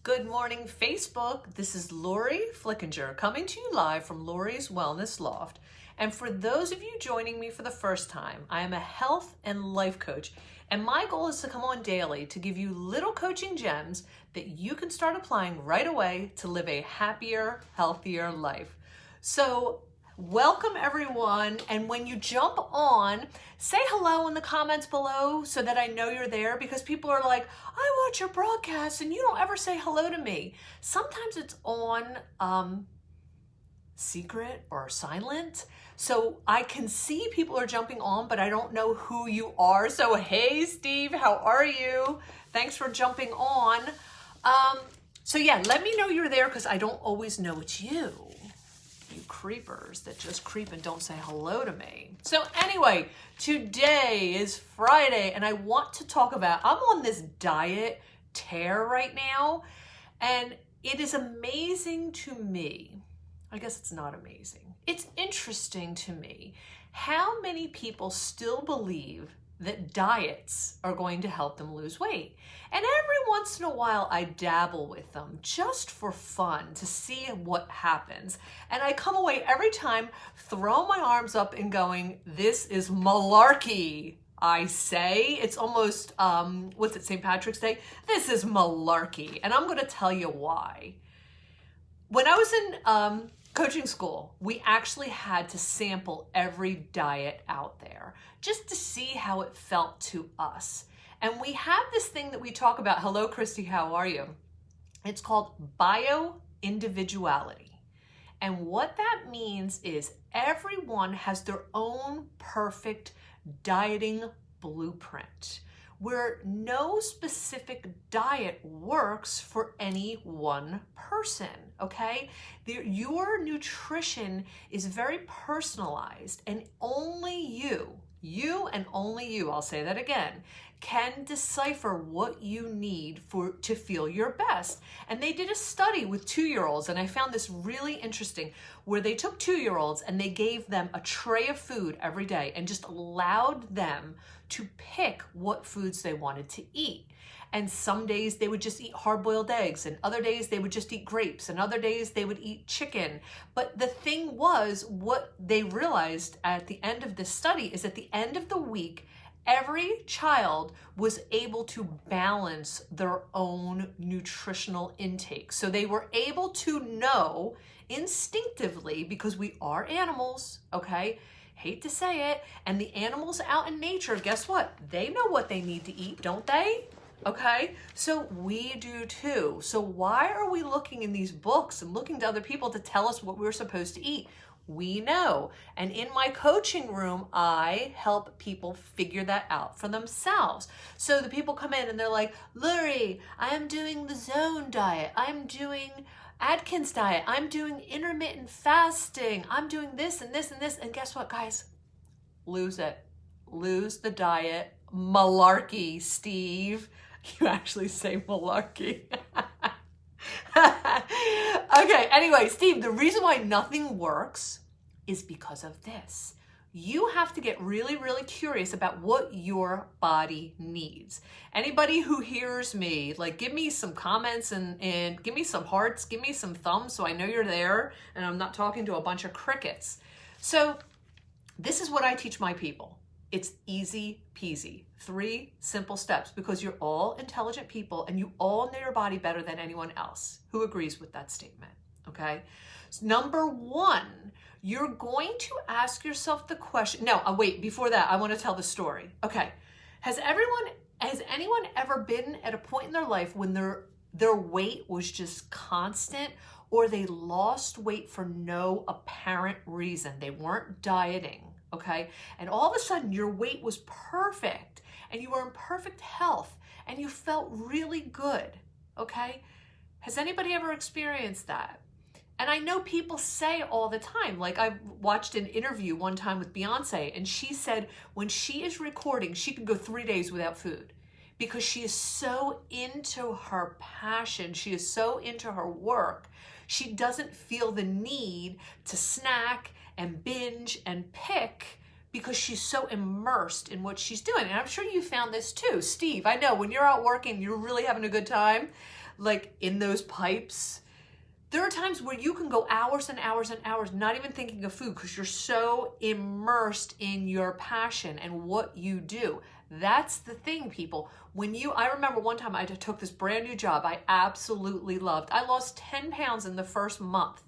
Good morning, Facebook. This is Lori Flickinger coming to you live from Lori's Wellness Loft. And for those of you joining me for the first time, I am a health and life coach. And my goal is to come on daily to give you little coaching gems that you can start applying right away to live a happier, healthier life. So welcome everyone, and when you jump on, say hello in the comments below so that I know you're there, because people are like, I watch your broadcast and you don't ever say hello to me. Sometimes it's on secret or silent, so I can see people are jumping on, but I don't know who you are. So hey Steve, how are you? Thanks for jumping on. So yeah, let me know you're there, because I don't always know it's you creepers that just creep and don't say hello to me. So anyway, today is Friday and I want to talk about, I'm on this diet tear right now, and it is amazing to me. I guess it's not amazing. It's interesting to me how many people still believe that diets are going to help them lose weight. And every once in a while I dabble with them just for fun to see what happens. And I come away every time throwing my arms up and going, this is malarkey. I say, it's almost, what's it, St. Patrick's Day? This is malarkey. And I'm gonna tell you why. When I was in coaching school, we actually had to sample every diet out there just to see how it felt to us. And we have this thing that we talk about. Hello, Christy, how are you? It's called bio-individuality. And what that means is everyone has their own perfect dieting blueprint, where no specific diet works for any one person, okay? Your nutrition is very personalized, and only you and only you, I'll say that again, can decipher what you need to feel your best. And they did a study with 2-year-olds, and I found this really interesting, where they took 2-year-olds and they gave them a tray of food every day and just allowed them to pick what foods they wanted to eat. And some days they would just eat hard-boiled eggs, and other days they would just eat grapes, and other days they would eat chicken. But the thing was, what they realized at the end of this study is at the end of the week, every child was able to balance their own nutritional intake. So they were able to know instinctively, because we are animals, okay? Hate to say it. And the animals out in nature, guess what? They know what they need to eat, don't they? Okay, so we do too. So why are we looking in these books and looking to other people to tell us what we're supposed to eat? We know. And in my coaching room, I help people figure that out for themselves. So the people come in and they're like, Lori, I am doing the Zone diet. I'm doing Atkins diet. I'm doing intermittent fasting. I'm doing this and this and this. And guess what, guys? Lose it. Lose the diet. Malarkey, Steve. You actually say malarkey. Okay, anyway, Steve, the reason why nothing works is because of this. You have to get really, really curious about what your body needs. Anybody who hears me, like, give me some comments and give me some hearts, give me some thumbs so I know you're there and I'm not talking to a bunch of crickets. So this is what I teach my people. It's easy peasy. 3 simple steps, because you're all intelligent people and you all know your body better than anyone else. Who agrees with that statement? Okay. So number 1, you're going to ask yourself the question. No, wait, before that, I want to tell the story. Okay. Has anyone ever been at a point in their life when their weight was just constant, or they lost weight for no apparent reason? They weren't dieting. Okay, and all of a sudden your weight was perfect and you were in perfect health and you felt really good, okay? Has anybody ever experienced that? And I know people say all the time, like I watched an interview one time with Beyonce, and she said when she is recording, she could go 3 days without food because she is so into her passion. She is so into her work. She doesn't feel the need to snack and binge and pick because she's so immersed in what she's doing. And I'm sure you found this too. Steve, I know when you're out working, you're really having a good time. like in those pipes. There are times where you can go hours and hours and hours not even thinking of food because you're so immersed in your passion and what you do. That's the thing, people. I remember one time I took this brand new job I absolutely loved. I lost 10 pounds in the first month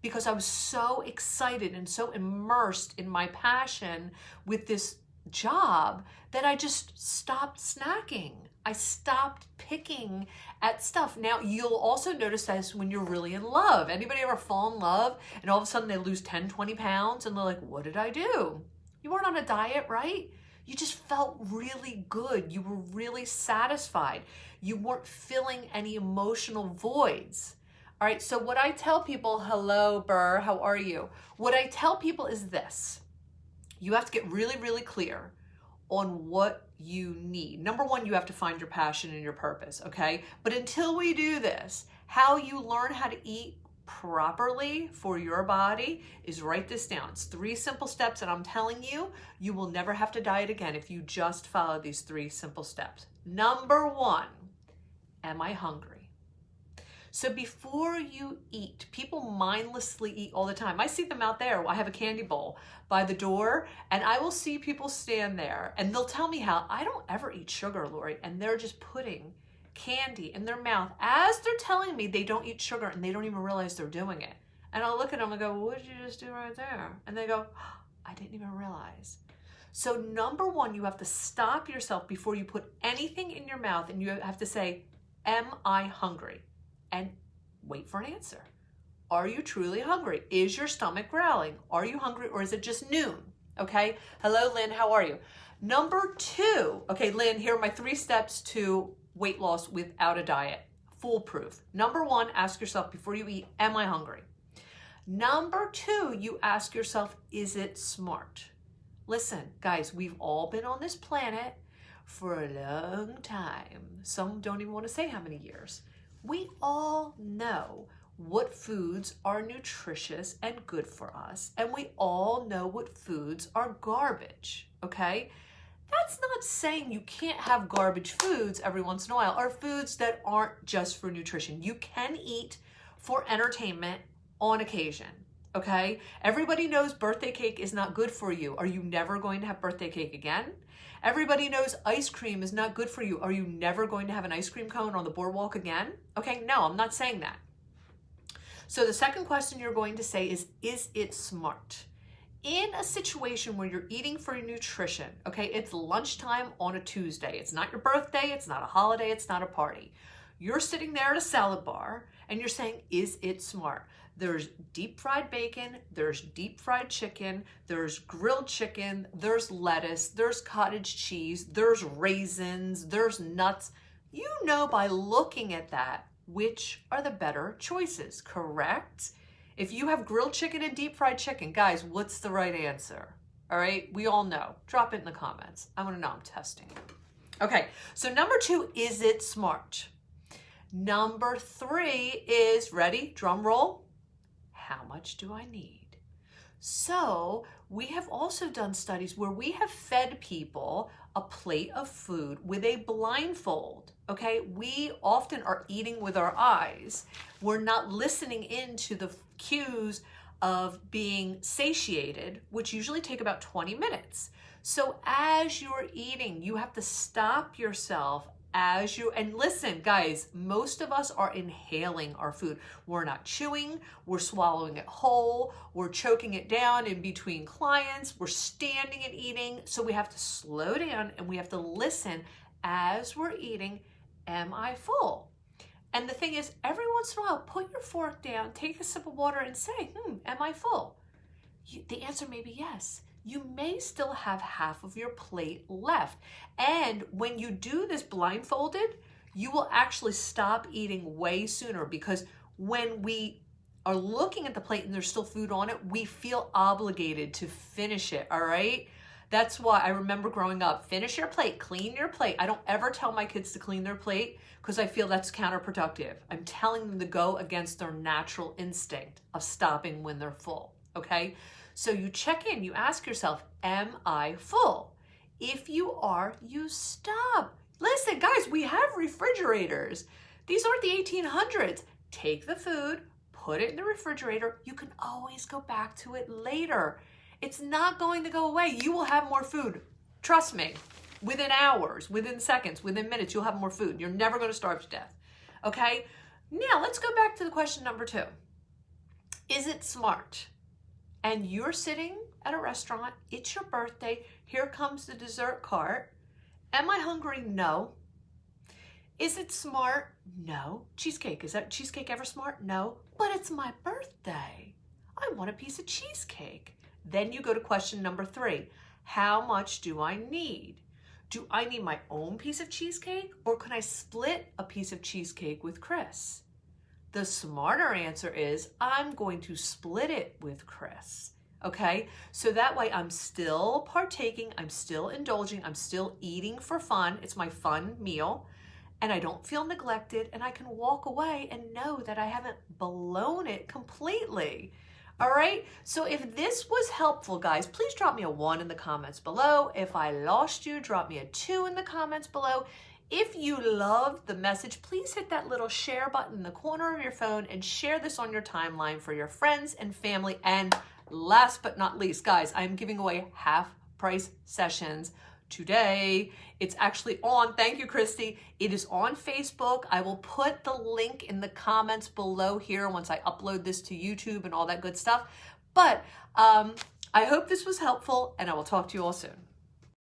because I was so excited and so immersed in my passion with this job that I just stopped snacking. I stopped picking at stuff. Now, you'll also notice this when you're really in love. Anybody ever fall in love and all of a sudden they lose 10, 20 pounds and they're like, what did I do? You weren't on a diet, right? You just felt really good. You were really satisfied. You weren't filling any emotional voids. All right, so what I tell people, hello, Burr, how are you? What I tell people is this. You have to get really, really clear on what you need. Number one, you have to find your passion and your purpose, okay? But until we do this, how you learn how to eat properly for your body is write this down. It's 3 simple steps, and I'm telling you, you will never have to diet again if you just follow these 3 simple steps. Number 1, am I hungry? So before you eat, people mindlessly eat all the time. I see them out there. I have a candy bowl by the door, and I will see people stand there, and they'll tell me how I don't ever eat sugar, Lori, and they're just putting candy in their mouth as they're telling me they don't eat sugar, and they don't even realize they're doing it. And I'll look at them and go, what did you just do right there? And they go, oh, I didn't even realize. So number 1, you have to stop yourself before you put anything in your mouth, and you have to say, am I hungry? And wait for an answer. Are you truly hungry? Is your stomach growling? Are you hungry, or is it just noon? Okay. Hello, Lynn. How are you? Number 2. Okay, Lynn, here are my 3 steps to weight loss without a diet. Foolproof. Number 1, ask yourself before you eat, am I hungry? Number 2, you ask yourself, is it smart? Listen, guys, we've all been on this planet for a long time. Some don't even want to say how many years. We all know what foods are nutritious and good for us, and we all know what foods are garbage, okay? That's not saying you can't have garbage foods every once in a while, or foods that aren't just for nutrition. You can eat for entertainment on occasion, okay? Everybody knows birthday cake is not good for you. Are you never going to have birthday cake again? Everybody knows ice cream is not good for you. Are you never going to have an ice cream cone on the boardwalk again? Okay, no, I'm not saying that. So the second question you're going to say is it smart? In a situation where you're eating for nutrition, okay, it's lunchtime on a Tuesday. It's not your birthday, it's not a holiday, it's not a party. You're sitting there at a salad bar and you're saying, is it smart? There's deep fried bacon, there's deep fried chicken, there's grilled chicken, there's lettuce, there's cottage cheese, there's raisins, there's nuts. You know by looking at that which are the better choices, correct? If you have grilled chicken and deep fried chicken, guys, what's the right answer? All right, we all know. Drop it in the comments. I want to know, I'm testing it. Okay, so number 2, is it smart? Number 3 is, ready, drum roll, how much do I need? So we have also done studies where we have fed people a plate of food with a blindfold, okay? We often are eating with our eyes. We're not listening into the cues of being satiated, which usually take about 20 minutes. So as you're eating, you have to stop yourself and listen, guys, most of us are inhaling our food. We're not chewing, we're swallowing it whole, we're choking it down in between clients, we're standing and eating. So we have to slow down and we have to listen as we're eating. Am I full? And the thing is, every once in a while, put your fork down, take a sip of water and say, am I full? The answer may be yes. You may still have half of your plate left. And when you do this blindfolded, you will actually stop eating way sooner, because when we are looking at the plate and there's still food on it, we feel obligated to finish it, all right? That's why I remember growing up, finish your plate, clean your plate. I don't ever tell my kids to clean their plate because I feel that's counterproductive. I'm telling them to go against their natural instinct of stopping when they're full, okay? So you check in, you ask yourself, am I full? If you are, you stop. Listen, guys, we have refrigerators. These aren't the 1800s. Take the food, put it in the refrigerator. You can always go back to it later. It's not going to go away. You will have more food. Trust me. Within hours, within seconds, within minutes, you'll have more food. You're never going to starve to death. Okay? Now, let's go back to the question number 2. Is it smart? And you're sitting at a restaurant. It's your birthday. Here comes the dessert cart. Am I hungry? No. Is it smart? No. Cheesecake. Is that cheesecake ever smart? No. But it's my birthday. I want a piece of cheesecake. Then you go to question number 3. How much do I need? Do I need my own piece of cheesecake, or can I split a piece of cheesecake with Chris? The smarter answer is I'm going to split it with Chris. Okay? So that way I'm still partaking, I'm still indulging, I'm still eating for fun. It's my fun meal. And I don't feel neglected, and I can walk away and know that I haven't blown it completely. All right, so if this was helpful, guys, please drop me a 1 in the comments below. If I lost you, drop me a 2 in the comments below. If you loved the message, please hit that little share button in the corner of your phone and share this on your timeline for your friends and family. And last but not least, guys, I'm giving away half-price sessions today. It's actually on, thank you, Christy. It is on Facebook. I will put the link in the comments below here once I upload this to YouTube and all that good stuff. But I hope this was helpful, and I will talk to you all soon.